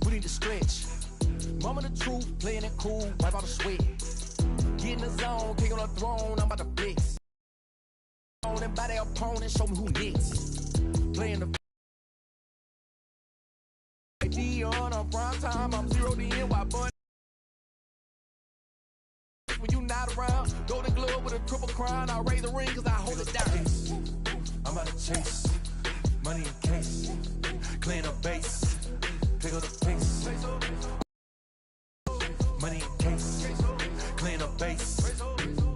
we need to stretch. Mama the truth, playing it cool, wipe out the sweat. Get in the zone, king on the throne, I'm about to flex. And by their opponent, show me who next. Playing the on a prime time, I'm 0 to N, why bun? When you not around, golden glove with a triple crown, I'll raise the ring cause I hold it down. I'm about to chase, money in case, clean up base, pick up the pace. Money in case, clean up base.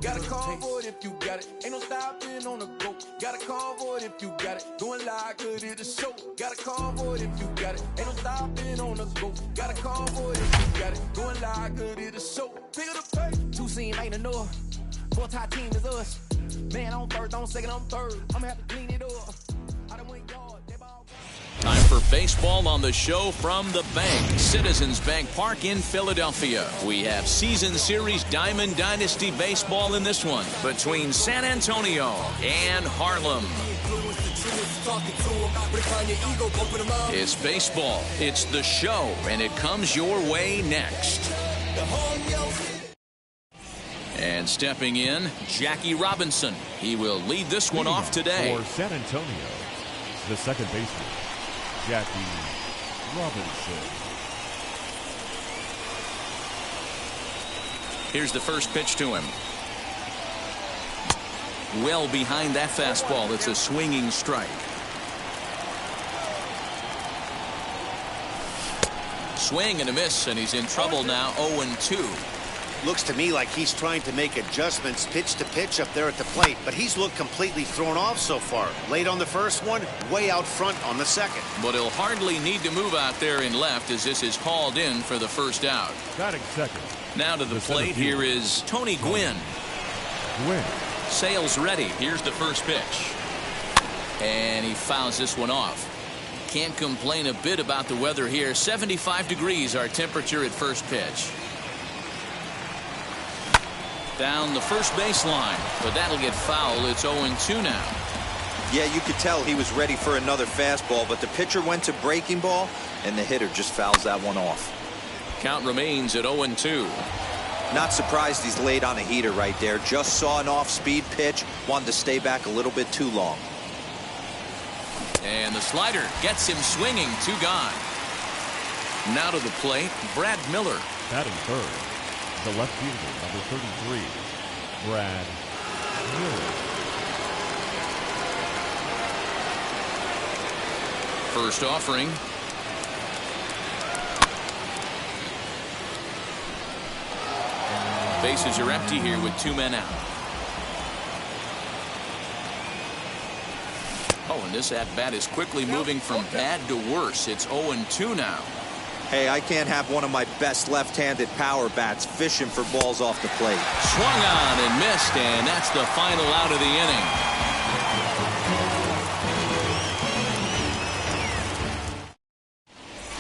Got a call for it if you got it. Ain't no stopping on the go. Got a call for it if you got it. Going live, good at the show. Got a call for it if you got it. Ain't no stopping on the go. Got a call for it if you got it. Going live, good at the show. Pick up the pace. Two scene ain't enough. Four tie team is us. Man on third, on second, on third. I'ma have to clean it up. I done went yard. They ball. Time for baseball on the show from the bank. Citizens Bank Park in Philadelphia. We have season series Diamond Dynasty baseball in this one between San Antonio and Harlem. It's baseball, it's the show, and it comes your way next. And stepping in, Jackie Robinson. He will lead this one off today. For San Antonio, the second baseman, Jackie Robinson. Here's the first pitch to him. Well behind that fastball. It's a swinging strike. Swing and a miss, and he's in trouble now. 0-2. Looks to me like he's trying to make adjustments pitch to pitch up there at the plate, but he's looked completely thrown off so far. Late on the first one, way out front on the second. But he'll hardly need to move out there in left as this is hauled in for the first out. Batting second. Now to the plate, here is Tony Gwynn. Sales ready. Here's the first pitch. And he fouls this one off. Can't complain a bit about the weather here. 75 degrees our temperature at first pitch. Down the first baseline, but that'll get foul. It's 0-2 now. Yeah, you could tell he was ready for another fastball, but the pitcher went to breaking ball, and the hitter just fouls that one off. Count remains at 0-2. Not surprised he's laid on a heater right there. Just saw an off-speed pitch, wanted to stay back a little bit too long. And the slider gets him swinging. 2 gone. Now to the plate, Brad Miller. Batting third, the left fielder, number 33, Brad Miller. First offering. Bases are empty here with 2 men out. Oh, and this at-bat is quickly moving from bad to worse. It's 0-2 now. Hey, I can't have one of my best left-handed power bats fishing for balls off the plate. Swung on and missed, and that's the final out of the inning.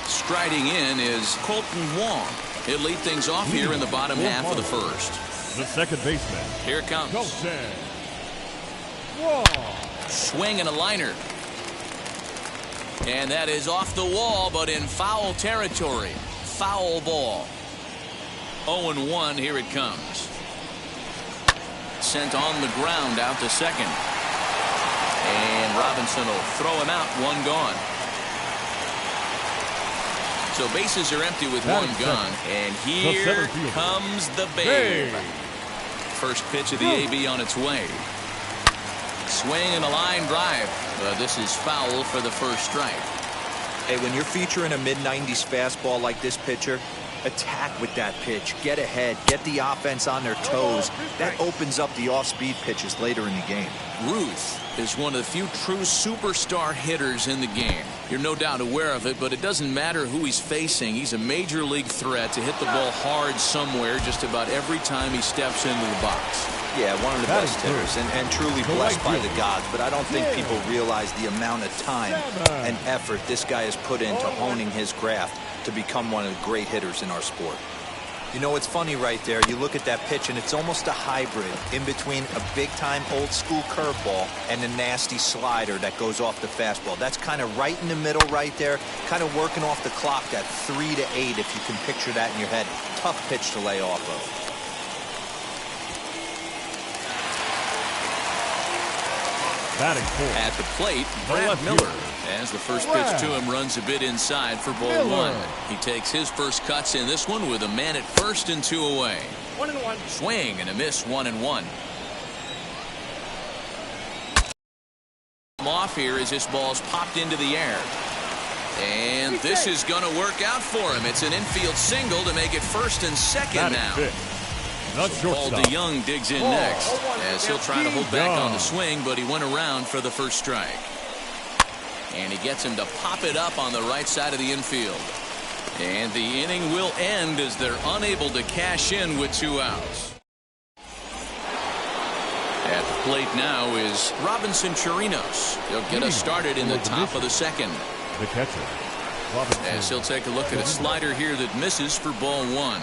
Striding in is Colton Wong. He'll lead things off here in the bottom half of the first. The second baseman. Here it comes. Colton Wong. Swing and a liner. And that is off the wall, but in foul territory. Foul ball. 0-1, here it comes. Sent on the ground out to second. And Robinson will throw him out. 1 gone. So bases are empty with 1 gone. And here comes the Babe. First pitch of the AB on its way. Swing and a line drive. This is foul for the first strike. Hey, when you're featuring a mid-90s fastball like this pitcher, attack with that pitch. Get ahead. Get the offense on their toes. That opens up the off-speed pitches later in the game. Ruth is one of the few true superstar hitters in the game. You're no doubt aware of it, but it doesn't matter who he's facing. He's a major league threat to hit the ball hard somewhere just about every time he steps into the box. Yeah, one of the best hitters and truly blessed by the gods, but I don't think people realize the amount of time and effort this guy has put into honing his craft to become one of the great hitters in our sport. You know, it's funny right there. You look at that pitch, and it's almost a hybrid in between a big-time old-school curveball and a nasty slider that goes off the fastball. That's kind of right in the middle right there, kind of working off the clock at 3 to 8, if you can picture that in your head. Tough pitch to lay off of. Batting fourth. At the plate, Brad Miller. As the first pitch to him runs a bit inside for ball one. He takes his first cuts in this one with a man at first and 2 away. 1-1. Swing and a miss, 1-1. Off here as this ball's popped into the air. And this is going to work out for him. It's an infield single to make it first and second now. Paul DeYoung digs in next as he'll try to hold back on the swing, but he went around for the first strike. And he gets him to pop it up on the right side of the infield. And the inning will end as they're unable to cash in with 2 outs. At the plate now is Robinson Chirinos. He'll get us started in the top of the second. The catcher, Robinson. As he'll take a look at a slider here that misses for ball one.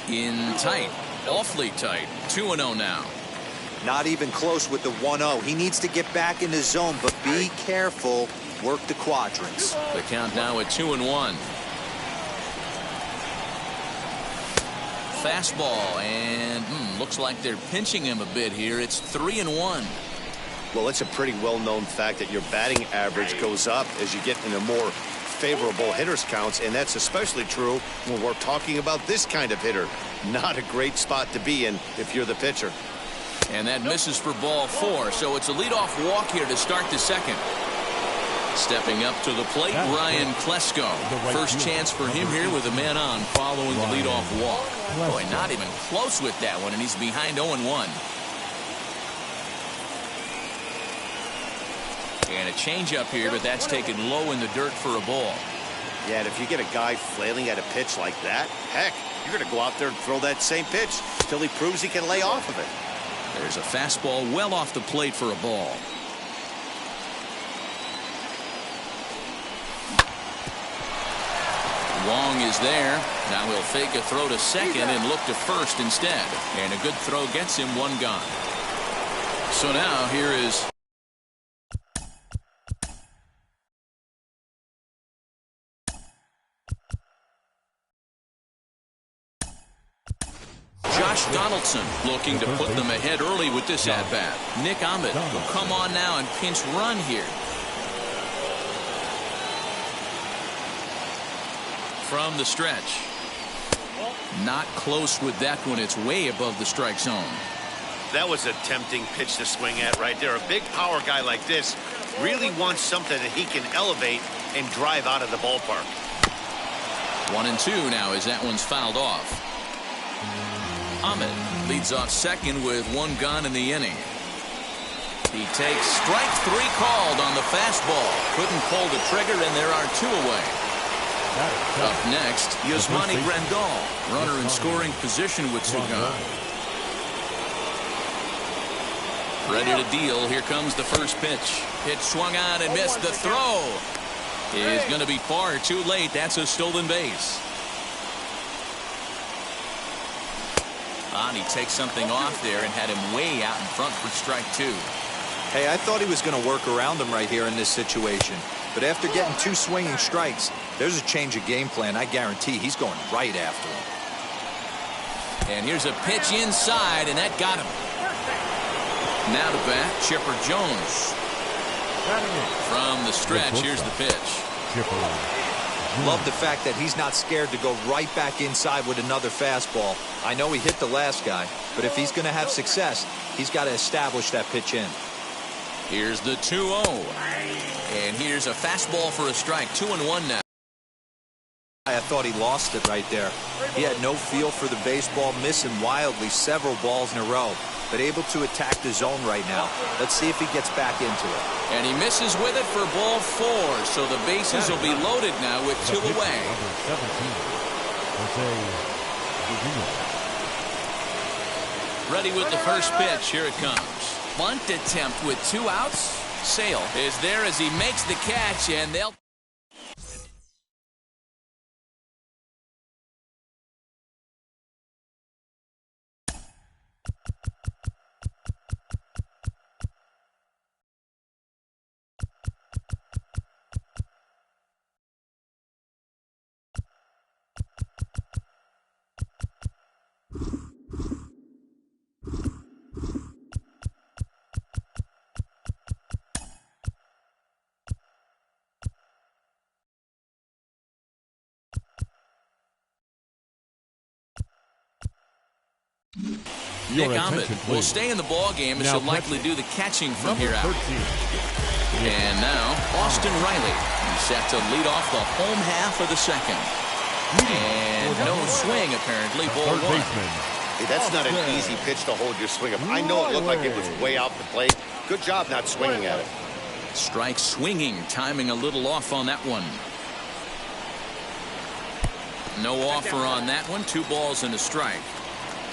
In tight, awfully tight. 2-0 now. Not even close with the 1-0. He needs to get back in the zone, but be careful. Work the quadrants. The count now at 2-1. Fastball, and looks like they're pinching him a bit here. It's 3-1. Well, it's a pretty well-known fact that your batting average goes up as you get into more favorable hitters counts, and that's especially true when we're talking about this kind of hitter. Not a great spot to be in if you're the pitcher. And that misses for ball 4, so it's a leadoff walk here to start the second. Stepping up to the plate, Ryan Klesko. First chance for him here with a man on following the leadoff walk. Boy, not even close with that one, and he's behind 0-1. And a changeup here, but that's taken low in the dirt for a ball. Yeah, and if you get a guy flailing at a pitch like that, heck, you're going to go out there and throw that same pitch till he proves he can lay off of it. There's a fastball well off the plate for a ball. Wong is there. Now he'll fake a throw to second and look to first instead. And a good throw gets him 1 gone. So now here is Josh Donaldson looking to put them ahead early with this at-bat. Nick Ahmed will come on now and pinch run here. From the stretch. Not close with that one. It's way above the strike zone. That was a tempting pitch to swing at right there. A big power guy like this really wants something that he can elevate and drive out of the ballpark. 1-2 now as that one's fouled off. Ahmed leads off second with 1 gone in the inning. He takes strike 3 called on the fastball. Couldn't pull the trigger, and there are 2 away. Up next, Yasmani Grandal, runner in scoring position with 2 gone. Ready to deal. Here comes the first pitch. It swung on and missed. The throw is going to be far too late. That's a stolen base. He takes something off there and had him way out in front for strike 2. Hey, I thought he was going to work around him right here in this situation. But after getting 2 swinging strikes, there's a change of game plan. I guarantee he's going right after him. And here's a pitch inside, and that got him. Now to bat, Chipper Jones. From the stretch, here's the pitch. Love the fact that he's not scared to go right back inside with another fastball. I know he hit the last guy, but if he's going to have success, he's got to establish that pitch in. Here's the 2-0. And here's a fastball for a strike. 2-1 now. I thought he lost it right there. He had no feel for the baseball, missing wildly several balls in a row, but able to attack the zone right now. Let's see if he gets back into it. And he misses with it for ball 4, so the bases will be loaded now with 2 away. Ready with the first pitch. Here it comes. Bunt attempt with 2 outs. Sale is there as he makes the catch, and they'll Your Nick Ahmed attention, will please. stay in the ball game and Now should likely catching. do the catching from Number here out. 13. And now Austin Riley. He's set to lead off the home half of the second. And no swing, apparently. Ball Third one. baseman. Hey, that's not an easy pitch to hold your swing up. I know it looked like it was way out the plate. Good job not swinging at it. Strike swinging, timing a little off on that one. No offer on that one. 2 balls and a strike.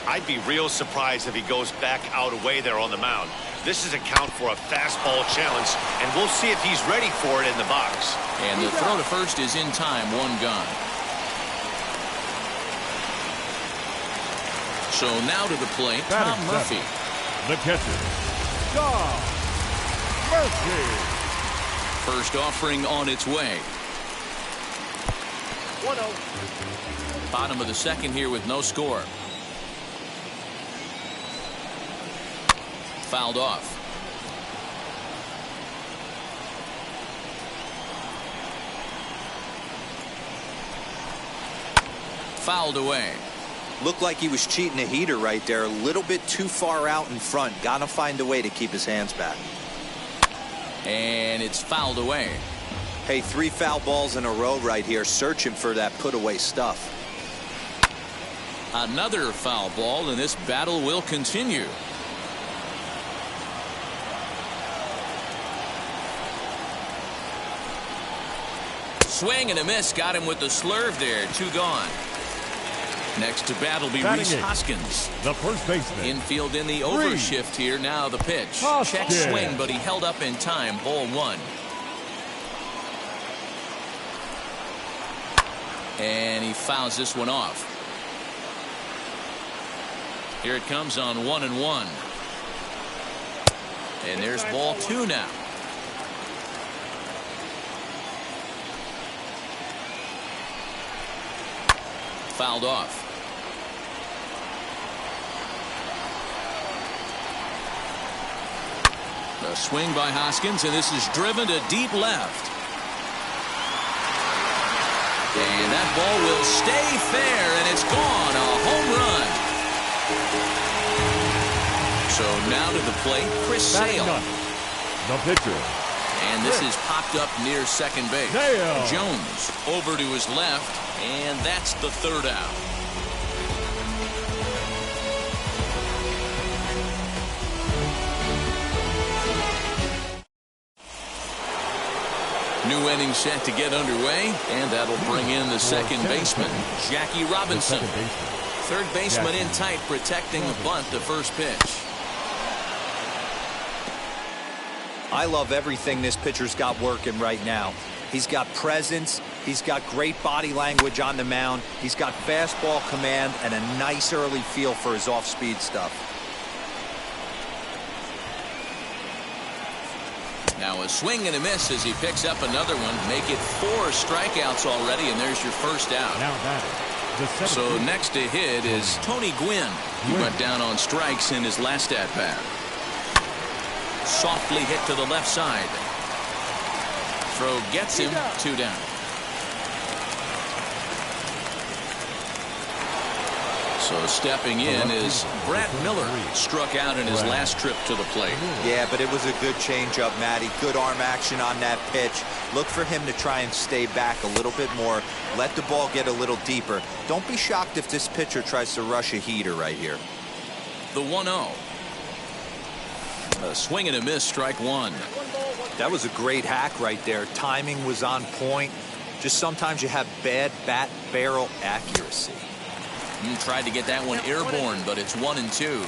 I'd be real surprised if he goes back out away there on the mound. This is a count for a fastball challenge, and we'll see if he's ready for it in the box. And the throw to first is in time. 1 gone. So now to the plate, Tom Batting Murphy. The catcher, Tom Murphy. First offering on its way. 1-0. Bottom of the second here with no score. Fouled off. Fouled away. Looked like he was cheating a heater right there. A little bit too far out in front. Gotta find a way to keep his hands back. And it's fouled away. Hey, 3 foul balls in a row right here, searching for that put away stuff. Another foul ball, and this battle will continue. Swing and a miss. Got him with the slurve there. 2 gone. Next to bat will be Batting Reese eighth, Hoskins. the first baseman. Infield in the overshift here. Now the pitch. Check Hoskins. swing, but he held up in time. Ball 1. And he fouls this one off. Here it comes on 1-1. And there's ball 2 now. Fouled off. The swing by Hoskins, and this is driven to deep left. And that ball will stay fair, and it's gone. A home run. So now to the plate, Chris Batting Sale. ninth, the pitcher, And this is popped up near second base. Sale. Jones over to his left, and that's the 3rd out. New inning set to get underway, and that'll bring in the second baseman, Jackie the Robinson. second baseman. Third baseman in Jackie. tight, protecting the bunt the first pitch. I love everything this pitcher's got working right now. He's got presence. He's got great body language on the mound. He's got fastball command and a nice early feel for his off-speed stuff. Now a swing and a miss as he picks up another one. Make it 4 strikeouts already, and there's your first out. Now batting, the seventh So baseman. next to hit is Tony Gwynn. He went down on strikes in his last at-bat. Softly hit to the left side. Throw gets him. 2 down. So stepping in is Brad Miller. Struck out in his last trip to the plate. Yeah, but it was a good changeup, Matty. Good arm action on that pitch. Look for him to try and stay back a little bit more. Let the ball get a little deeper. Don't be shocked if this pitcher tries to rush a heater right here. The 1-0. A swing and a miss, strike 1. That was a great hack right there. Timing was on point. Just sometimes you have bad bat barrel accuracy. Tried to get that one airborne, but it's 1-2.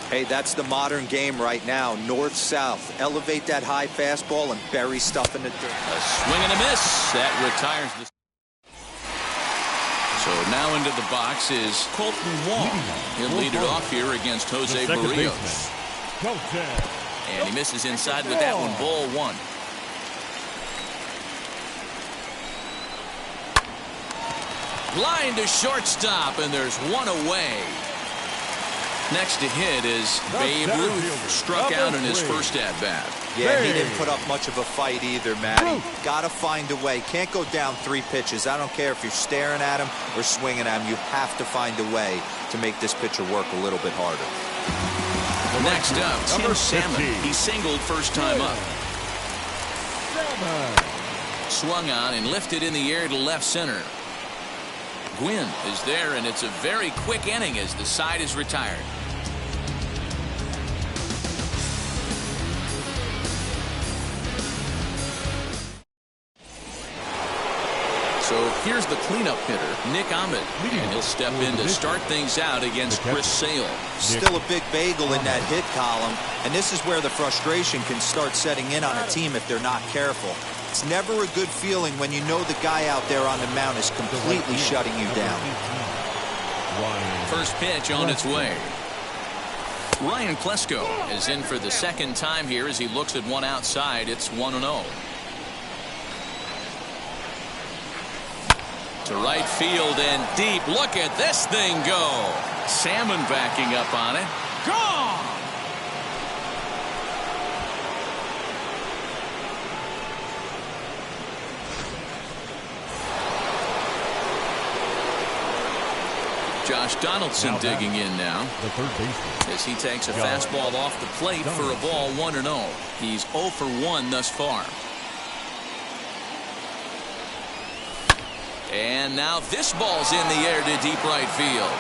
Hey, that's the modern game right now. North-south. Elevate that high fastball and bury stuff in the dirt. A swing and a miss. That retires the... So now into the box is Colton Wong. He'll lead it off here against the Jose second Barrios. baseman, Colton. And he misses inside with that one. Ball 1. Line to shortstop, and there's 1 away. Next to hit is Babe Ruth. Struck out in his first at-bat. Yeah, he didn't put up much of a fight either, Matty. Gotta find a way. Can't go down 3 pitches. I don't care if you're staring at him or swinging at him. You have to find a way to make this pitcher work a little bit harder. Next up, Tim Salmon. He singled first time up. Swung on and lifted in the air to left center. Gwynn is there, and it's a very quick inning as the side is retired. So here's the cleanup hitter, Nick Ahmed, and he'll step in to start things out against Chris Sale. Still a big bagel in that hit column, and this is where the frustration can start setting in on a team if they're not careful. It's never a good feeling when you know the guy out there on the mound is completely shutting you down. First pitch on its way. Ryan Klesko is in for the second time here as he looks at one outside. It's 1-0. To right field and deep. Look at this thing go. Salmon backing up on it. Gone! Josh Donaldson digging in now the third baseman as he takes a fastball off the plate for a ball 1-0. He's 0 for 1 thus far. And now this ball's in the air to deep right field.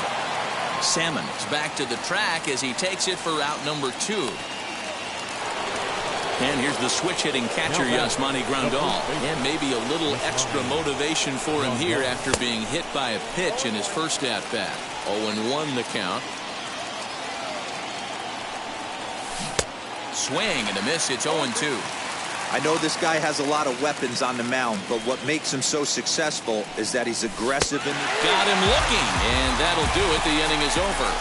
Salmon is back to the track as he takes it for out number 2. And here's the switch hitting catcher, Yasmani Grandal. And maybe a little extra motivation for him here after being hit by a pitch in his first at-bat. 0-1 the count. Swing and a miss. It's 0-2. I know this guy has a lot of weapons on the mound, but what makes him so successful is that he's aggressive. And got him looking, and that'll do it. The inning is over.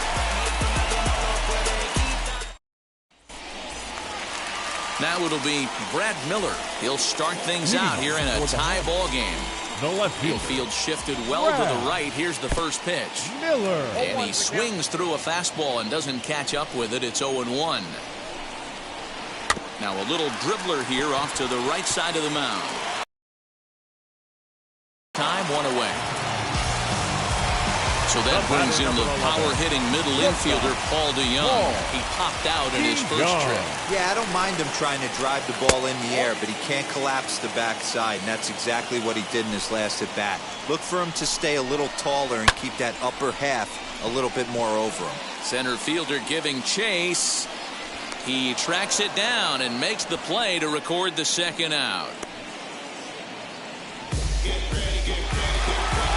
Now it'll be Brad Miller. He'll start things out here in a tie ball game. The left field. Infield shifted well to the right. Here's the first pitch. Miller. And he swings through a fastball and doesn't catch up with it. It's 0-1. Now a little dribbler here off to the right side of the mound. Time, one away. So that brings in the power-hitting middle infielder, Paul DeYoung. He popped out in his first trip. Yeah, I don't mind him trying to drive the ball in the air, but he can't collapse the backside, and that's exactly what he did in his last at-bat. Look for him to stay a little taller and keep that upper half a little bit more over him. Center fielder giving chase. He tracks it down and makes the play to record the second out.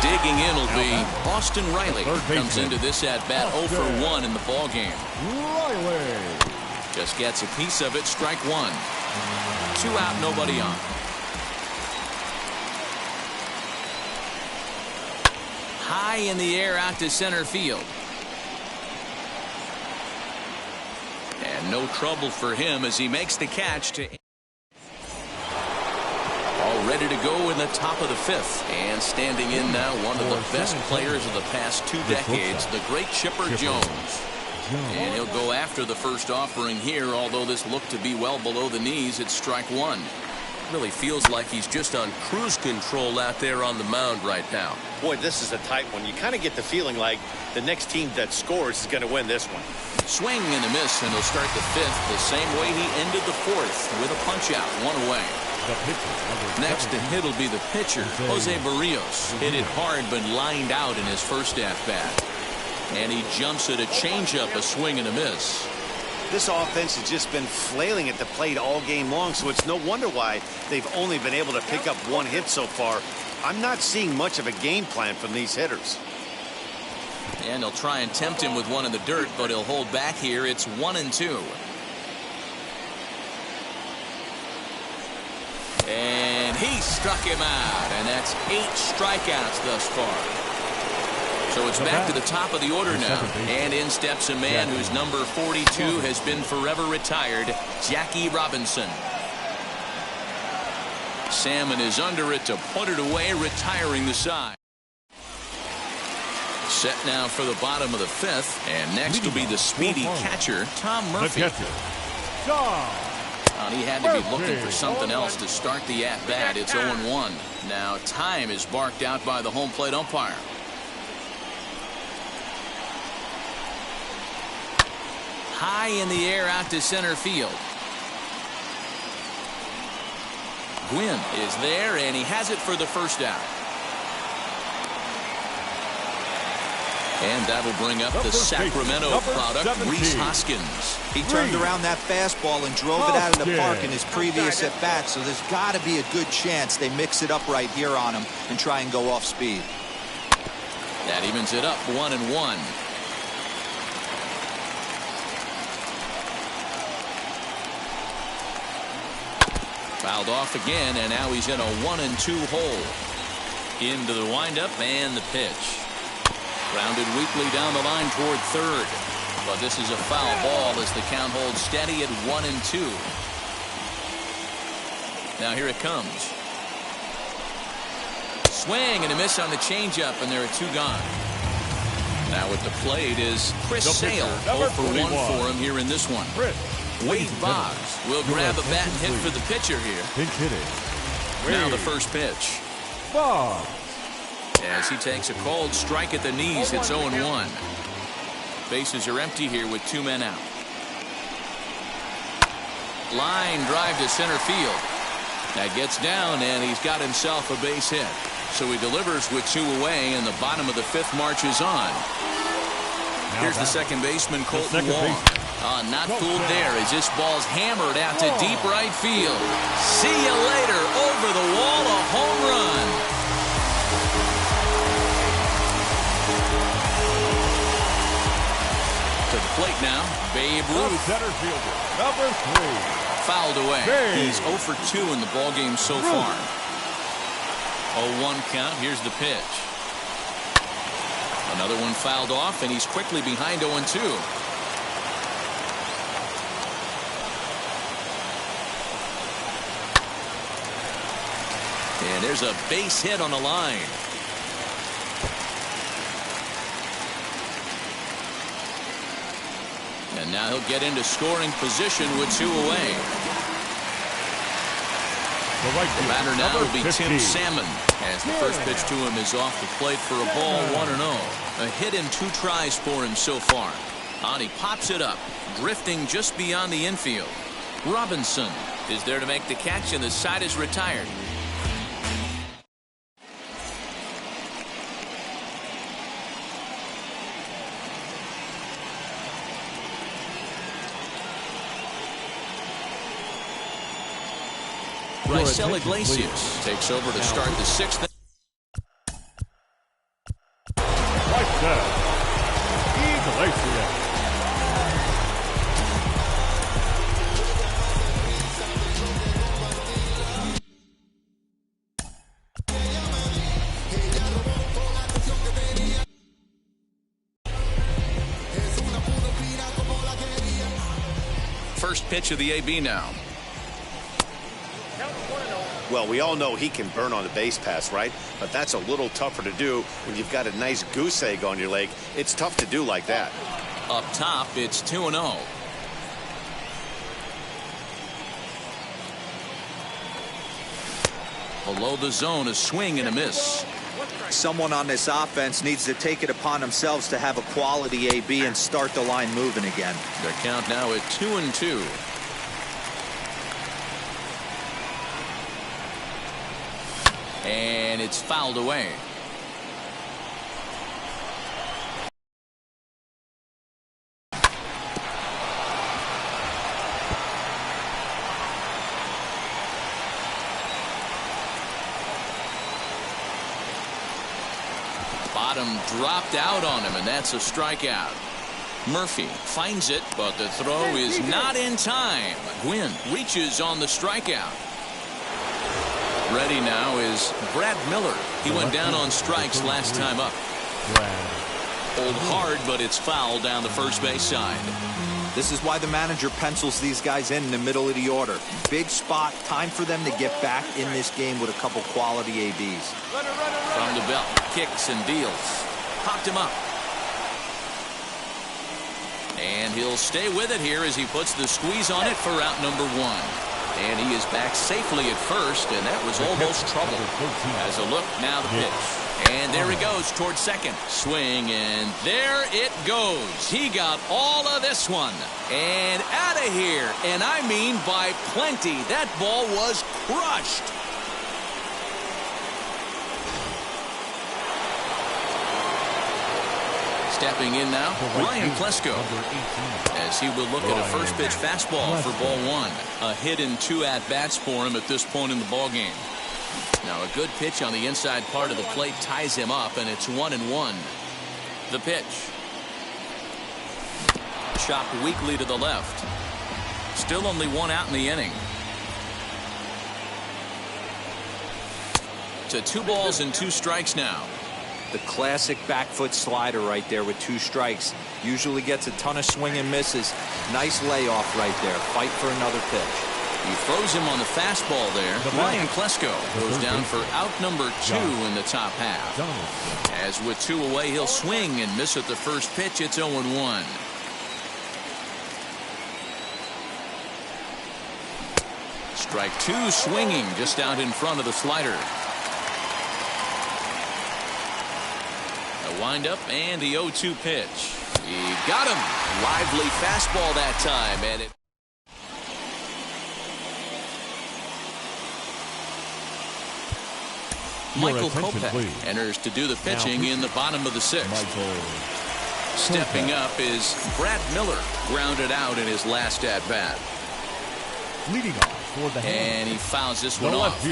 Digging in will be Austin Riley. Comes into this at-bat 0 for 1 in the ball game. Riley. Just gets a piece of it. Strike one. 2 out, nobody on. High in the air out to center field. And no trouble for him as he makes the catch to... All ready to go in the top of the 5th. And standing in now, one of the best players of the past 2 decades, the great Chipper Jones. And he'll go after the first offering here, although this looked to be well below the knees. It's strike one. Really feels like he's just on cruise control out there on the mound right now. Boy, this is a tight one. You kind of get the feeling like the next team that scores is going to win this one. Swing and a miss, and he'll start the 5th the same way he ended the 4th with a punch out, 1 away. Next to hit will be the pitcher, Jose Barrios. Hit it hard but lined out in his first at-bat. And he jumps at a changeup, a swing and a miss. This offense has just been flailing at the plate all game long, so it's no wonder why they've only been able to pick up 1 hit so far. I'm not seeing much of a game plan from these hitters. And they'll try and tempt him with one in the dirt, but he'll hold back here. It's 1-2. And he struck him out, and that's 8 strikeouts thus far. So it's back to the top of the order now, and in steps a man whose number 42 has been forever retired, Jackie Robinson. Salmon is under it to put it away, retiring the side. Set now for the bottom of the 5th, and next will be the speedy catcher, Tom Murphy. And he had to be looking for something else to start the at-bat. It's 0-1. Now time is barked out by the home plate umpire. high in the air out to center field. Gwynn is there, and he has it for the first out. And that'll bring up the Sacramento product, Rhys Hoskins. He turned around that fastball and drove it out of the park in his previous at-bat, so there's got to be a good chance they mix it up right here on him and try and go off speed. That evens it up 1-1. Fouled off again, and now he's in a 1-2 hole. Into the windup and the pitch. Grounded weakly down the line toward third. But this is a foul ball as the count holds steady at 1-2. Now here it comes. Swing and a miss on the changeup, and there are 2 gone. Now at the plate is Chris Sale. 0 for 1 for him here in this one. Wade Boggs will grab a bat and hit for the pitcher here. Pinch hitting. Now the first pitch. Boggs. As he takes a cold strike at the knees, it's 0-1. Bases are empty here with 2 men out. Line drive to center field. That gets down, and he's got himself a base hit. So he delivers with 2 away, and the bottom of the 5th marches on. Here's the second baseman, Colton Wong. Not fooled there as this ball's hammered out to deep right field. See you later. Over the wall, a home run. To the plate now, Babe Ruth. Center fielder, number 3. Fouled away. Babe. He's 0 for 2 in the ballgame so far. 0-1 count. Here's the pitch. Another one fouled off, and he's quickly behind 0-2. And there's a base hit on the line. And now he'll get into scoring position with 2 away. The batter now will be Tim Salmon, as the first pitch to him is off the plate for a ball, 1-0. A hit in 2 tries for him so far. And he pops it up, drifting just beyond the infield. Robinson is there to make the catch, and the side is retired. Raisel Iglesias takes over to start the 6th. Raisel Iglesias. First pitch of the AB now. Well, we all know he can burn on the base pass, right? But that's a little tougher to do when you've got a nice goose egg on your leg. It's tough to do like that. Up top, it's 2-0. Below the zone, a swing and a miss. Someone on this offense needs to take it upon themselves to have a quality AB and start the line moving again. Their count now at 2-2. And it's fouled away. Bottom dropped out on him, and that's a strikeout. Murphy finds it, but the throw is not in time. Gwynn reaches on the strikeout. Ready now is Brad Miller. He went down on strikes last time up. Pulled hard, but it's foul down the first base side. This is why the manager pencils these guys in the middle of the order. Big spot, time for them to get back in this game with a couple quality ABs. From the belt, kicks and deals. Popped him up. And he'll stay with it here as he puts the squeeze on it for out number 1. And he is back safely at first, and that was almost trouble. As a look, now the pitch. And there he goes towards second. Swing, and there it goes. He got all of this one. And out of here. And I mean by plenty. That ball was crushed. Stepping in now, Ryan Klesko, as he will look at a first pitch fastball for ball one. A hit and 2 at-bats for him at this point in the ballgame. Now a good pitch on the inside part of the plate ties him up, and it's 1-1. The pitch. Chopped weakly to the left. Still only 1 out in the inning. To 2 balls and 2 strikes now. The classic back foot slider right there with 2 strikes. Usually gets a ton of swing and misses. Nice layoff right there. Fight for another pitch. He throws him on the fastball there. Ryan Klesko goes down for out number 2 in the top half. As with 2 away, he'll swing and miss at the first pitch. It's 0-1. Strike 2 swinging just out in front of the slider. Wind-up and the 0-2 pitch. He got him. Lively fastball that time. And it... Michael Kopech enters to do the pitching in the bottom of the 6th. Stepping up is Brad Miller. Grounded out in his last at-bat. Leading off for the and he fouls this one off.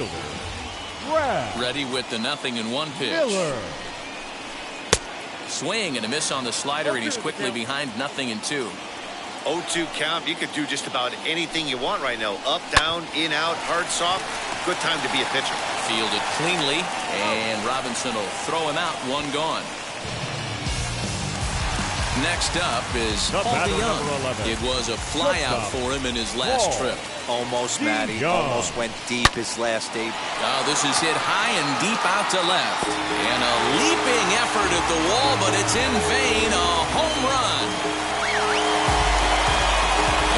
Brad ready with the 0-1 pitch. Miller. Swing and a miss on the slider, and he's quickly behind 0-2. 0-2 count. You could do just about anything you want right now. Up, down, in, out, hard, soft. Good time to be a pitcher. Fielded cleanly, and Robinson will throw him out. 1 gone. Next up is Paul DeYoung. It was a flyout for him in his last trip. Almost, Matty. Almost went deep his last 8. Oh, this is hit high and deep out to left. And a leaping effort at the wall, but it's in vain. A home run.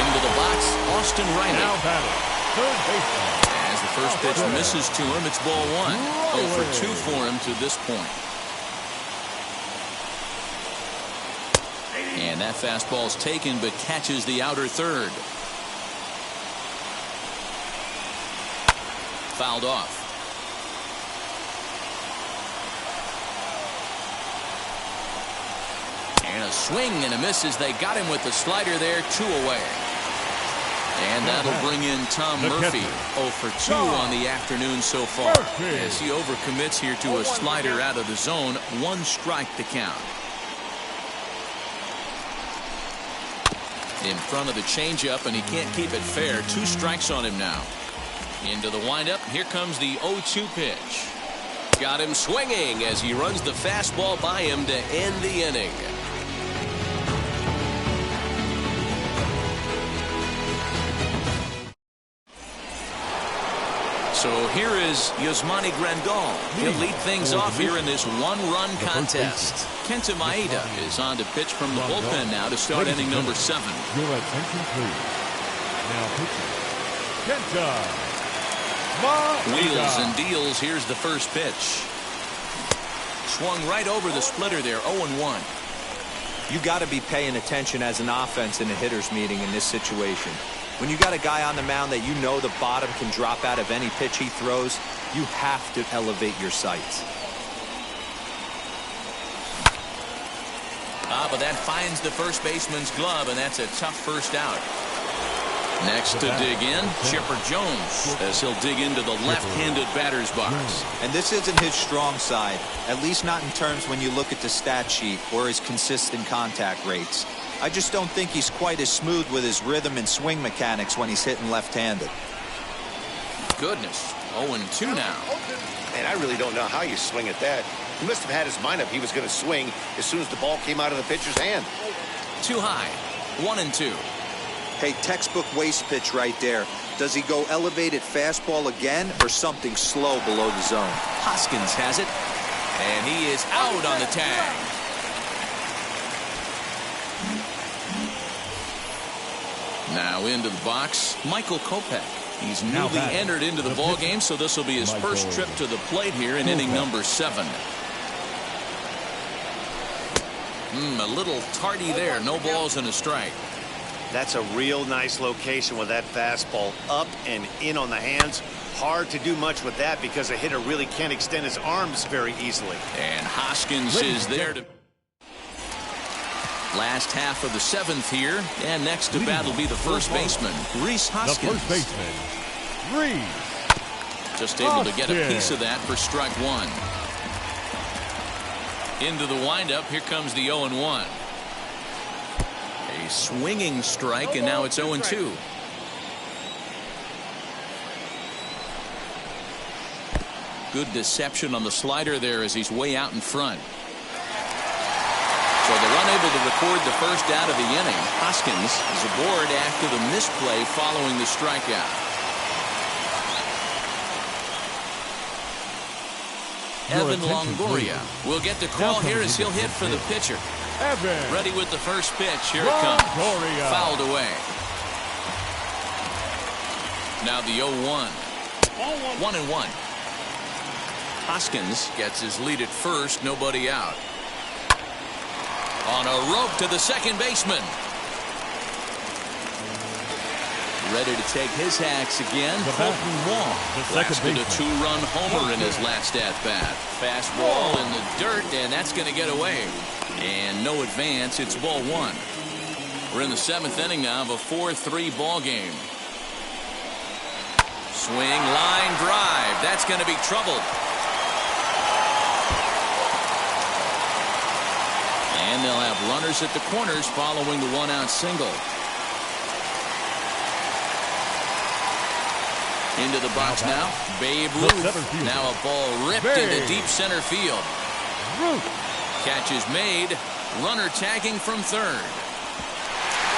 Into the box, Austin Riley. Now batting, third baseman. As the first pitch misses to him, it's ball 1. 0 for 2 for him to this point. And that fastball's taken, but catches the outer third. Fouled off. And a swing and a miss as they got him with the slider there. 2 away. And that'll bring in Tom Murphy. 0 for 2 on the afternoon so far. As he overcommits here to a slider out of the zone. 1 strike to count. In front of the changeup, and he can't keep it fair. 2 strikes on him now. Into the windup. Here comes the 0-2 pitch. Got him swinging as he runs the fastball by him to end the inning. So here is Yasmani Grandal. He'll lead things off here in this 1-run contest. Kenta Maeda is on to pitch from the bullpen now to start inning number 7. Your attention, please. Now pitching, Kenta Maeda. Wheels and deals. Here's the first pitch. Swung right over the splitter there. 0-1. You got to be paying attention as an offense in a hitter's meeting in this situation. When you got a guy on the mound that you know the bottom can drop out of any pitch he throws, you have to elevate your sights. But that finds the first baseman's glove, and that's a tough first out. Next to dig in, Chipper Jones, as he'll dig into the left-handed batter's box. And this isn't his strong side, at least not in terms when you look at the stat sheet or his consistent contact rates. I just don't think he's quite as smooth with his rhythm and swing mechanics when he's hitting left-handed. Goodness, 0-2 now. And I really don't know how you swing at that. He must have had his mind up he was going to swing as soon as the ball came out of the pitcher's hand. Too high, 1-2. Hey, textbook waste pitch right there. Does he go elevated fastball again or something slow below the zone? Hoskins has it, and he is out on the tag. Now into the box, Michael Kopech. He's newly entered into the ball game, so this will be his first trip to the plate here in inning number 7. A little tardy there. No balls and a strike. That's a real nice location with that fastball up and in on the hands. Hard to do much with that because the hitter really can't extend his arms very easily. And Hoskins is there to last half of the 7th here, and next to bat will be the first baseman, Rhys Hoskins. The first baseman, Rhys. Just able to get a piece of that for strike 1. Into the windup, here comes the 0-1. A swinging strike, and now it's 0-2. Good deception on the slider there as he's way out in front. So they're unable to record the first out of the inning. Hoskins is aboard after the misplay following the strikeout. Evan Longoria will get the call here as he'll hit for the pitcher. Evan. Ready with the first pitch. Here it comes. Fouled away. Now the 0-1. 1-1. Hoskins gets his lead at first. Nobody out. On a rope to the second baseman. Ready to take his hacks again. Colton Wong lasted a 2-run homer in his last at-bat. Fastball in the dirt, and that's going to get away. And no advance. It's ball 1. We're in the 7th inning now of a 4-3 ball game. Swing, line drive. That's going to be troubled. And they'll have runners at the corners following the 1-out single. Into the box now, Babe Ruth. Now a ball ripped into deep center field. Catch is made. Runner tagging from third.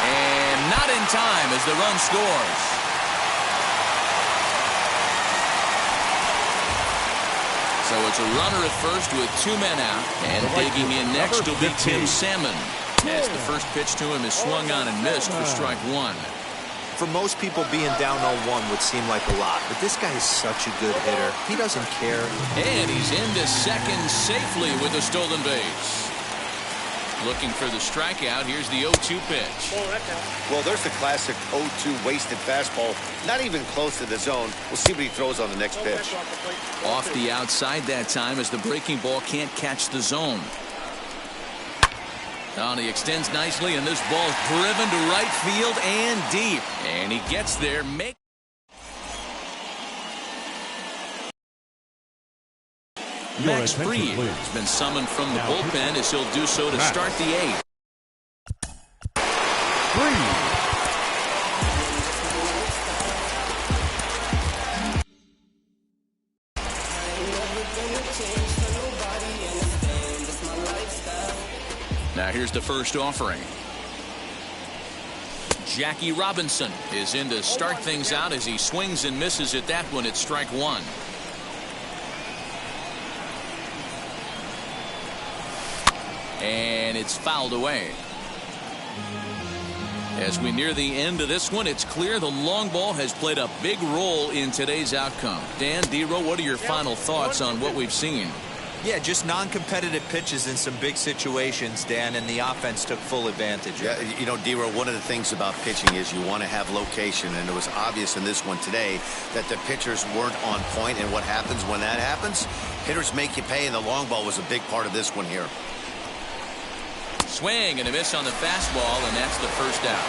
And not in time as the run scores. So it's a runner at first with 2 men out. And digging in next will be Tim Salmon. As the first pitch to him is swung on and missed for strike 1. For most people, being down 0-1 would seem like a lot, but this guy is such a good hitter. He doesn't care. And he's into second safely with a stolen base. Looking for the strikeout. Here's the 0-2 pitch. Well, there's the classic 0-2 wasted fastball. Not even close to the zone. We'll see what he throws on the next pitch. Off the outside that time as the breaking ball can't catch the zone. Oh, and he extends nicely, and this ball's driven to right field and deep. And he gets there. Max Fried has been summoned from the bullpen as he'll do so to start the 8th. Now here's the first offering. Jackie Robinson is in to start things out as he swings and misses at that one at strike 1. And it's fouled away. As we near the end of this one, it's clear the long ball has played a big role in today's outcome. Dan, Dero, what are your final thoughts on what we've seen? Yeah, just non-competitive pitches in some big situations, Dan, and the offense took full advantage. Yeah, you know, Dero, one of the things about pitching is you want to have location, and it was obvious in this one today that the pitchers weren't on point, and what happens when that happens? Hitters make you pay, and the long ball was a big part of this one here. Swing and a miss on the fastball, and that's the first out.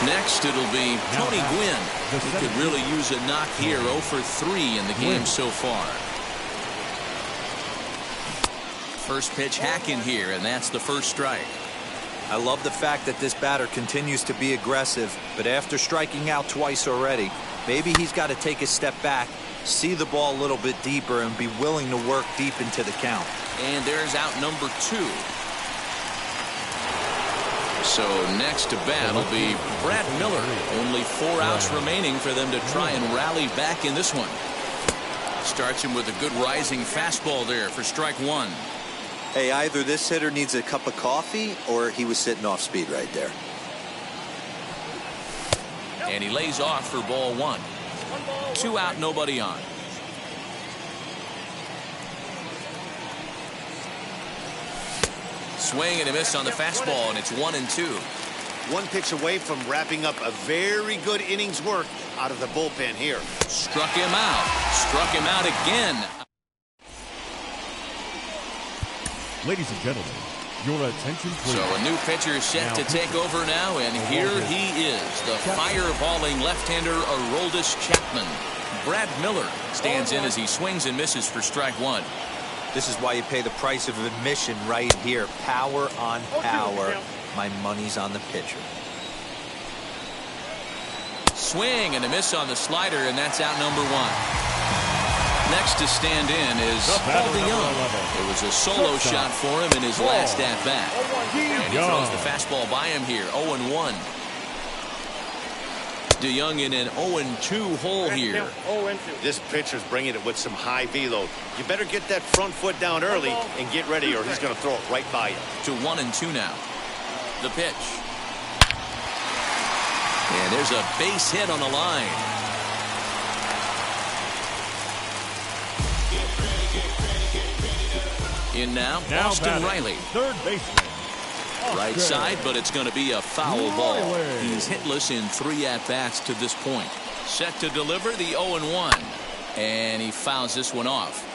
Next, it'll be Tony Gwynn, who could really use a knock here. 0 for 3 in the game so far. First pitch hack in here, and that's the first strike. I love the fact that this batter continues to be aggressive, but after striking out twice already, maybe he's got to take a step back, see the ball a little bit deeper, and be willing to work deep into the count. And there's out number 2. So next to bat will be Brad Miller. Only 4 outs remaining for them to try and rally back in this one. Starts him with a good rising fastball there for strike 1. Hey, either this hitter needs a cup of coffee or he was sitting off speed right there. and he lays off for ball one. 2 out, nobody on. Swing and a miss on the fastball, and it's 1-2. One pitch away from wrapping up a very good innings work out of the bullpen here. Struck him out. Struck him out again. Ladies and gentlemen, your attention please. So a new pitcher set to take over now, and here he is, the fireballing left-hander Aroldis Chapman. Brad Miller stands in as he swings and misses for strike one. This is why you pay the price of admission right here. Power on power. My money's on the pitcher. Swing and a miss on the slider, and that's out number one. Next to stand in is Paul DeYoung. It was a solo shot for him in his last at-bat. And he throws the fastball by him here, 0-1. DeYoung in an 0-2 hole here. This pitcher's bringing it with some high velo. You better get that front foot down early and get ready, or he's going to throw it right by you. To 1-2 now. The pitch. And there's a base hit on the line. In now, Austin Riley. Third baseman. Right side, but it's going to be a foul ball. He's hitless in 3 at-bats to this point. Set to deliver the 0-1. And he fouls this one off.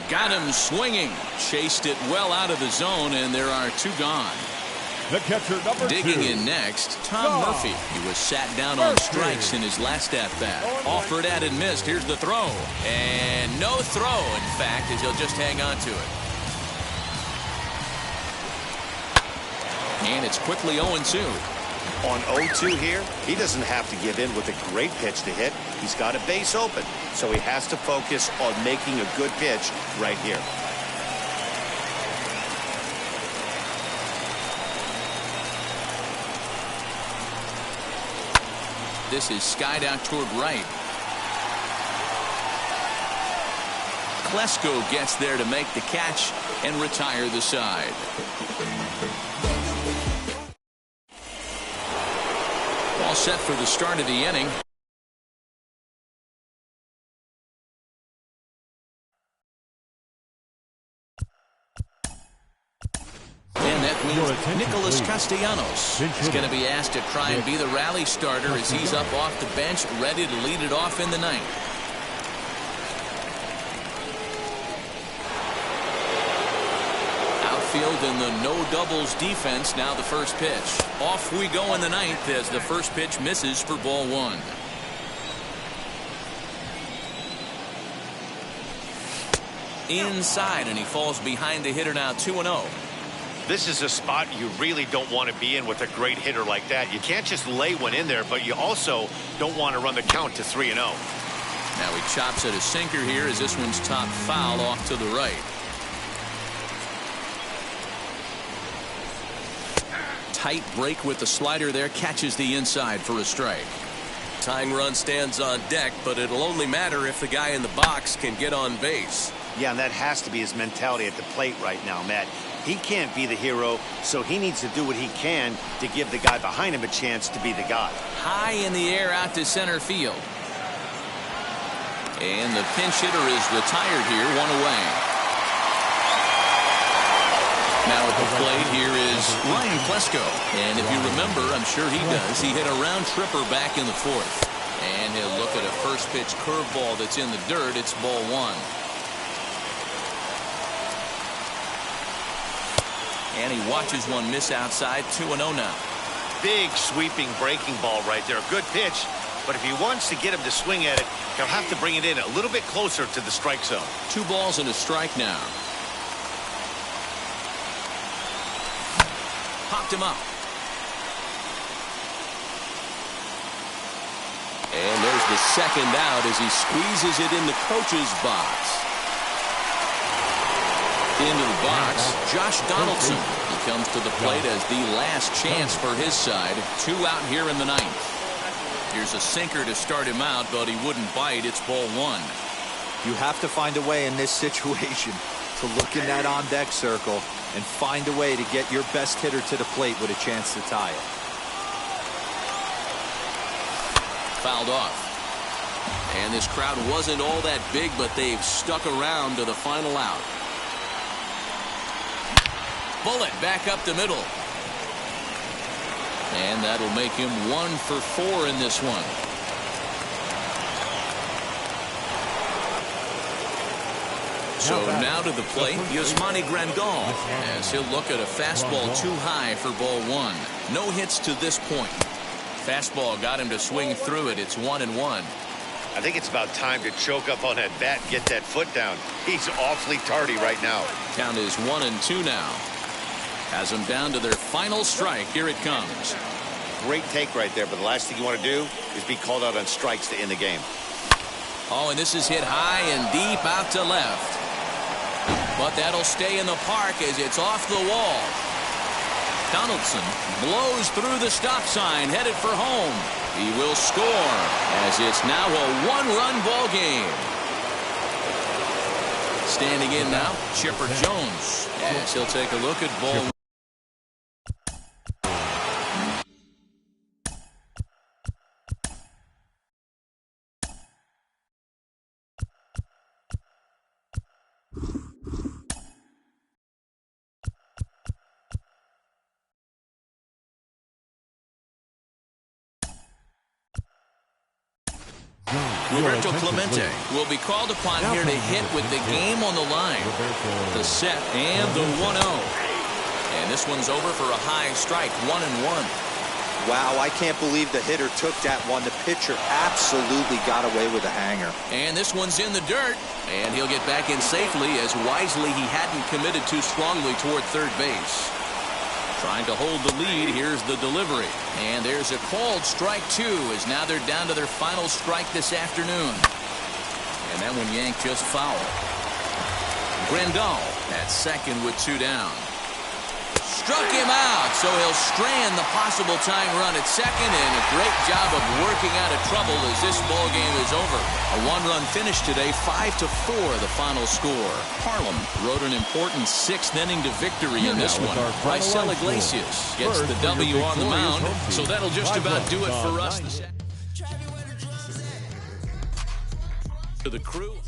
Got him swinging. Chased it well out of the zone, and there are 2 gone. The catcher, number 2. Digging in next, Tom Murphy. He was sat down on strikes in his last at-bat. Offered at and missed. Here's the throw. And no throw, in fact, as he'll just hang on to it. And it's quickly 0-2. On 0-2 here, he doesn't have to give in with a great pitch to hit. He's got a base open, so he has to focus on making a good pitch right here. This is skied out toward right. Klesko gets there to make the catch and retire the side. All set for the start of the inning. And that means Nicholas Castellanos is going to be asked to try and be the rally starter as he's up off the bench, ready to lead it off in the ninth. Outfield in the no doubles defense. Now the first pitch. Off we go in the ninth as the first pitch misses for ball one. Inside, and he falls behind the hitter now, 2-0. This is a spot you really don't want to be in with a great hitter like that. You can't just lay one in there, but you also don't want to run the count to 3-0. Now he chops at a sinker here as this one's top foul off to the right. Tight break with the slider there, catches the inside for a strike. Tying run stands on deck, but it'll only matter if the guy in the box can get on base. Yeah, and that has to be his mentality at the plate right now, Matt. He can't be the hero, so he needs to do what he can to give the guy behind him a chance to be the guy. High in the air out to center field. And the pinch hitter is retired here, 1 away. Now at the plate here is Ryan Klesko. And if you remember, I'm sure he does, he hit a round tripper back in the 4th. And he'll look at a first pitch curveball that's in the dirt. It's ball one. And he watches one miss outside, 2-0 now. Big sweeping breaking ball right there. Good pitch. But if he wants to get him to swing at it, he'll have to bring it in a little bit closer to the strike zone. 2 balls and a strike now. Popped him up. And there's the second out as he squeezes it in the coach's box. Into the box, Josh Donaldson. He comes to the plate as the last chance for his side. 2 out here in the ninth. Here's a sinker to start him out, but he wouldn't bite. It's ball one. You have to find a way in this situation to look in that on-deck circle and find a way to get your best hitter to the plate with a chance to tie it. Fouled off. And this crowd wasn't all that big, but they've stuck around to the final out. Bullet back up the middle. And that'll make him 1 for 4 in this one. So now to the plate, Yasmani Grandal, as he'll look at a fastball too high for ball 1. No hits to this point. Fastball got him to swing through it. It's 1-1. I think it's about time to choke up on that bat and get that foot down. He's awfully tardy right now. Count is 1-2 now. Has them down to their final strike. Here it comes. Great take right there, but the last thing you want to do is be called out on strikes to end the game. Oh, and this is hit high and deep out to left. But that'll stay in the park as it's off the wall. Donaldson blows through the stop sign, headed for home. He will score as it's now a 1-run ball game. Standing in now, Chipper Jones, as he'll take a look at ball. Roberto Clemente will be called upon here to hit with the game on the line. The set and the 1-0. And this one's over for a high strike, 1-1. Wow, I can't believe the hitter took that one. The pitcher absolutely got away with a hanger. And this one's in the dirt. And he'll get back in safely, as wisely he hadn't committed too strongly toward third base. Trying to hold the lead. Here's the delivery. And there's a called strike 2, as now they're down to their final strike this afternoon. And that one yanked just foul. Grandal at second with 2 down. Struck him out, so he'll strand the possible tying run at second, and a great job of working out of trouble as this ball game is over. A 1-run finish today, 5-4 the final score. Harlem wrote an important 6th inning to victory in this one. Raisel Iglesias gets the W on the mound, so that'll just about do it for us. To the crew.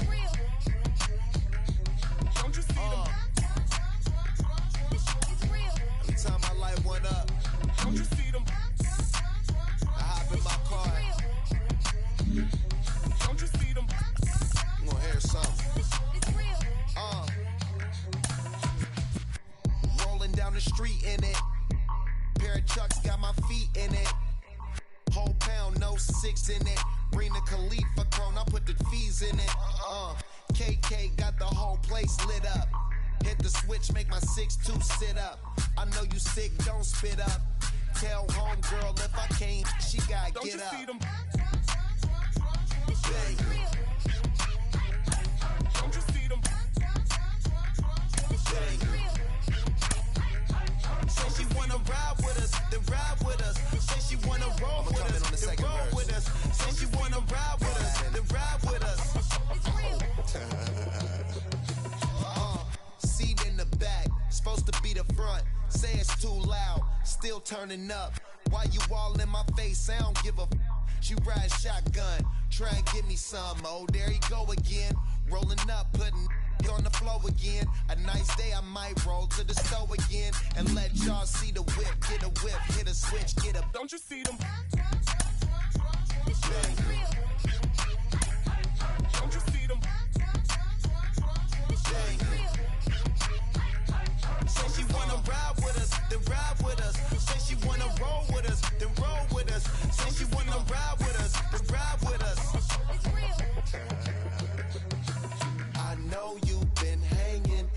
Don't you see them? I hop in my car. Don't you see them? I'm gonna hear something. Rolling down the street in it. Pair of chucks got my feet in it. Whole pound, no 6 in it. Bring the Khalifa chrome, I put the fees in it. KK got the whole place lit up. Hit the switch, make my 6'2" sit up. I know you sick, don't spit up. Tell homegirl if I can't, she gotta get up. Don't you see them? Don't you see them? Say she wanna ride with us, then ride with us. Say she wanna roll with us, then roll with us. Say she wanna ride with us, then ride with us. Seat in the back, supposed to be the front. Say it's too loud, still turning up. Why you all in my face? I don't give a f. She ride shotgun, try and give me some. Oh, there you go again. Rolling up, putting on the floor again. A nice day, I might roll to the stove again and let y'all see the whip. Get a whip, hit a switch, get a. Don't you see them? Don't you see them? Say she wanna ride with us, then ride with us. Say she wanna roll with us, then roll with us. Say she wanna ride with us, then ride with us. I know you've been hanging,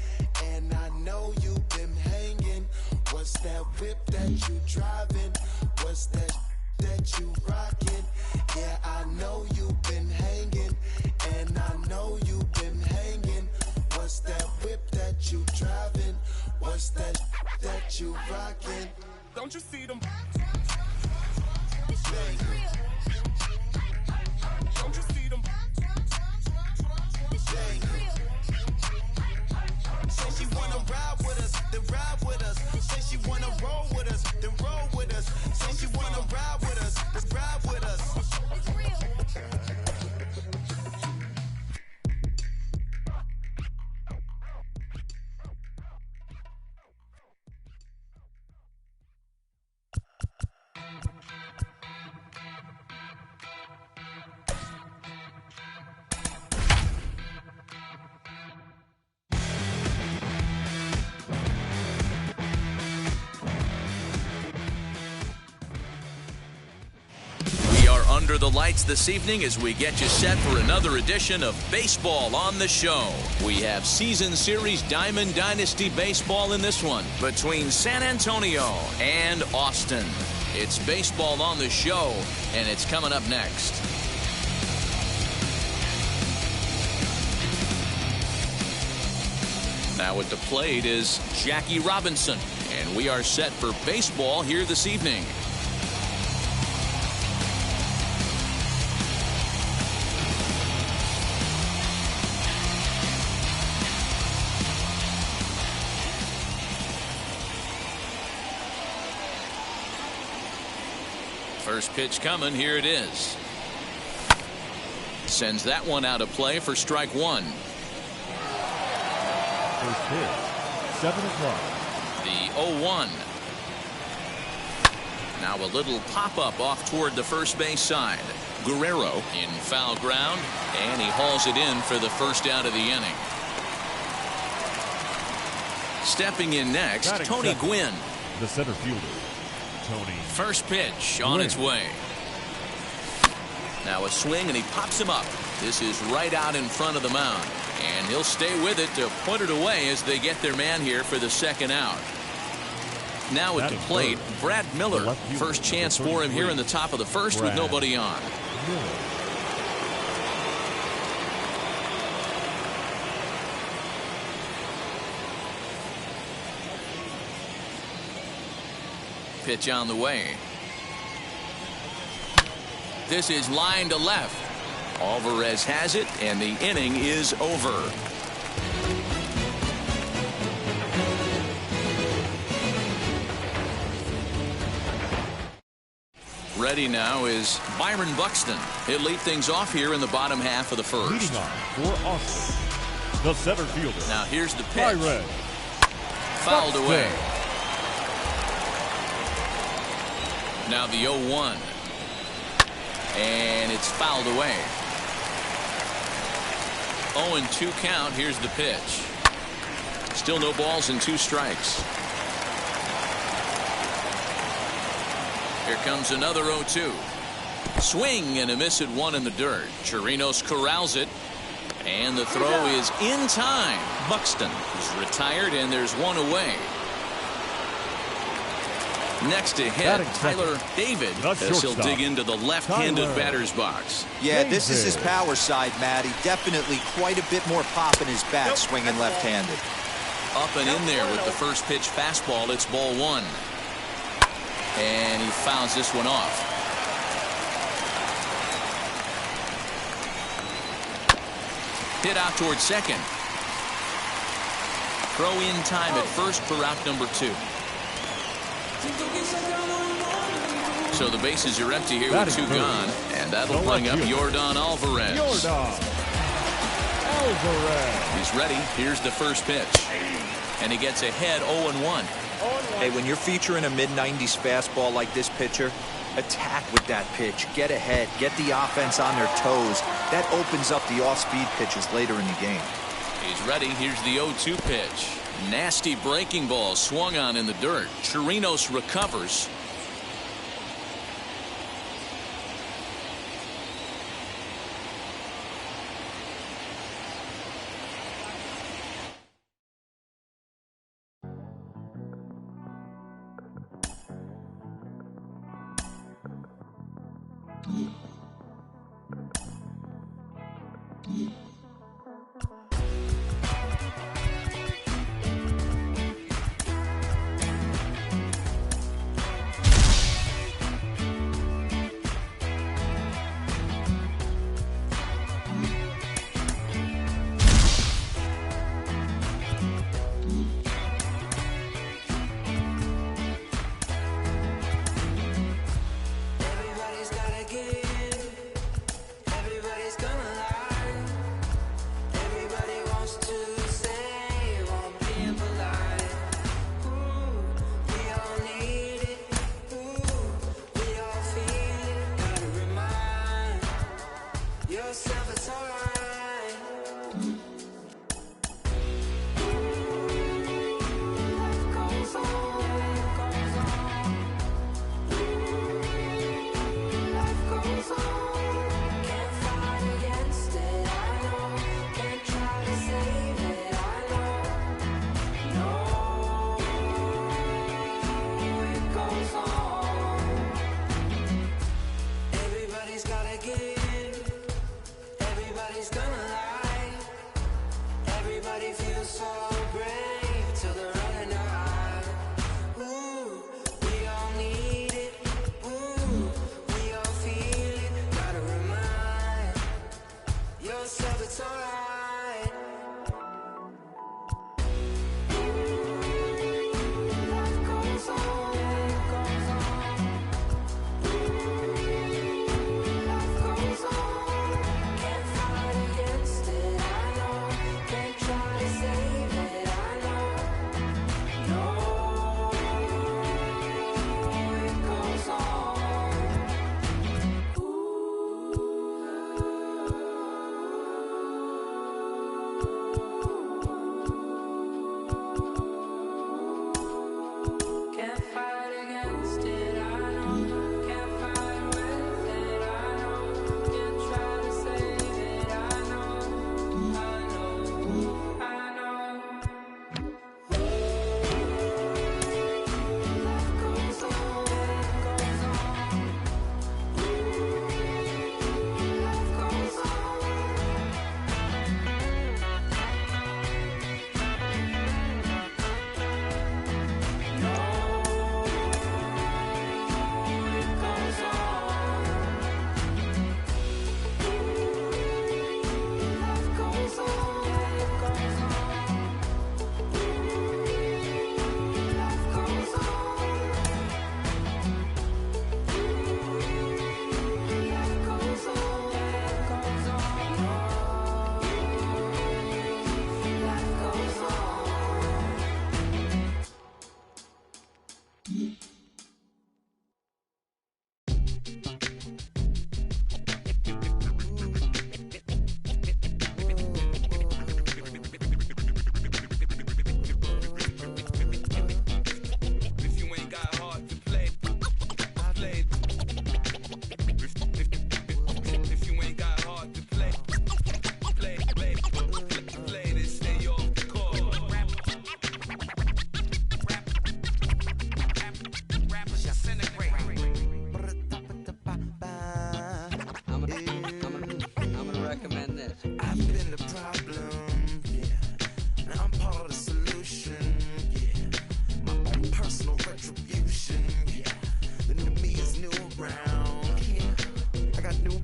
and I know you've been hanging. What's that whip that you driving? What's that you rocking? Yeah, I know you've been hanging, and I know you've been hanging. What's that whip that you driving? What's that you rocking? Don't you see them? Don't you see them? Say she wanna ride with us, then ride under the lights this evening as we get you set for another edition of Baseball on the Show. We have Season Series Diamond Dynasty Baseball in this one between San Antonio and Austin. It's Baseball on the Show, and it's coming up next. Now at the plate is Jackie Robinson, and we are set for baseball here this evening. First pitch coming. Here it is. Sends that one out of play for strike one. First pitch, 7 o'clock. The 0-1. Now a little pop-up off toward the first base side. Guerrero in foul ground, and he hauls it in for the first out of the inning. Stepping in next, Tony Gwynn. The center fielder, Tony. First pitch on its way. Now a swing, and he pops him up. This is right out in front of the mound, and he'll stay with it to point it away as they get their man here for the second out. Now at the plate, Brad Miller. First chance for him here in the top of the first with nobody on. Pitch on the way. This is line to left. Alvarez has it, and the inning is over. Ready now is Byron Buxton. He'll lead things off here in the bottom half of the first. Leading off for Austin, the center fielder. Now here's the pitch. Byron Fouled Buxton. away. Now the 0-1. And it's fouled away. 0-2 count. Here's the pitch. Still no balls and 2 strikes. Here comes another 0-2. Swing and a miss at 1 in the dirt. Chirinos corrals it. And the throw is in time. Buxton is retired, and there's 1 away. Next to hit, Tyler David, as he'll dig into the left-handed batter's box. Yeah, this is his power side, Matty. Definitely quite a bit more pop in his bat, swinging left-handed. Up and in there with the first pitch fastball. It's ball 1. And he fouls this one off. Hit out towards second. Throw in time at first for out number 2. So the bases are empty here with 2 gone, and that'll bring up Yordan Alvarez. He's ready. Here's the first pitch, and he gets ahead 0-1. Hey, when you're featuring a mid-90s fastball like this pitcher, attack with that pitch. Get ahead. Get the offense on their toes. That opens up the off-speed pitches later in the game. He's ready. Here's the 0-2 pitch. Nasty breaking ball swung on in the dirt. Chirinos recovers.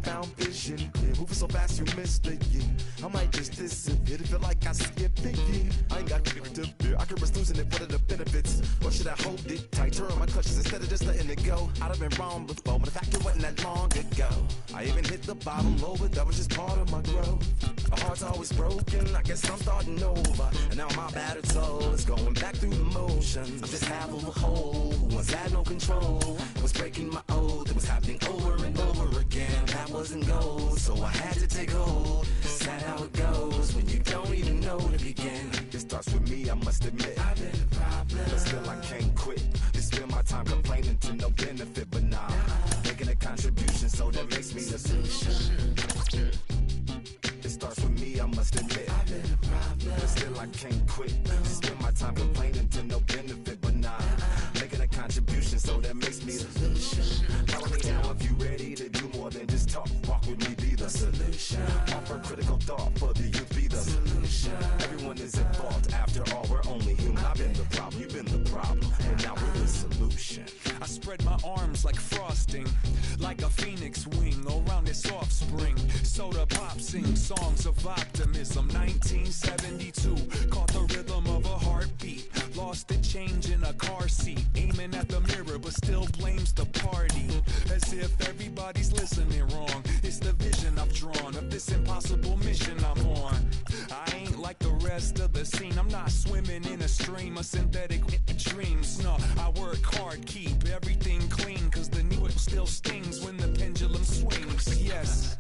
found vision. Yeah, moving so fast you missed it, yeah. I might just disappear to feel like I skipped it, yeah. I ain't got to fear. I could risk losing it. What are the benefits? Or should I hold it tight? Turn my clutches instead of just letting it go. I'd have been wrong before, but the fact it wasn't that long ago. I even hit the bottom low, but that was just part of my growth. My heart's always broken, I guess I'm starting over. And now my battered soul is going back through the motions. I'm just half of a whole who once had no control. I was breaking my oath, it was happening over and over again. That wasn't gold, so I had to take hold. Sad how it goes when you don't even know to begin. It starts with me, I must admit. I've been a problem, but still I can't quit. They spend my time complaining to no benefit, but nah, making a contribution, so that makes me the solution. It starts with me, I must admit. I've been a problem, but still I can't quit. Spend my time complaining to no benefit, but nah, making a contribution, so that makes me the solution. Follow me now if you ready to do more than just talk. Walk with me, be the solution. Offer critical thought for the youth, be the solution. Everyone is involved, after all, we're only human. I've been the problem, you've been the problem, and now we're the solution. I spread my arms like frosting, like a phoenix wing around its offspring. Soda pop sings songs of optimism. 1972, caught the rhythm of a heartbeat. Lost the change in a car seat, aiming at the mirror but still blames the party. As if everybody's listening wrong. It's the vision I've drawn of this impossible mission I'm on. I ain't like the rest of the scene. I'm not swimming in a stream of synthetic dreams. No, I work hard, keep everything clean, cause the needle still stings when the pendulum swings. Yes,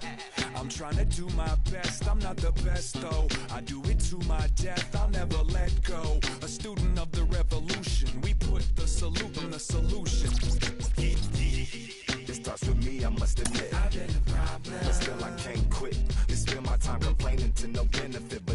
I'm trying to do my best. I'm not the best though, I do it to my death. I'll never let go. A student of the revolution, we put the salute in the solution. It starts with me, I must admit. I've been a problem, but still I can't quit. They spend my time complaining to no benefit,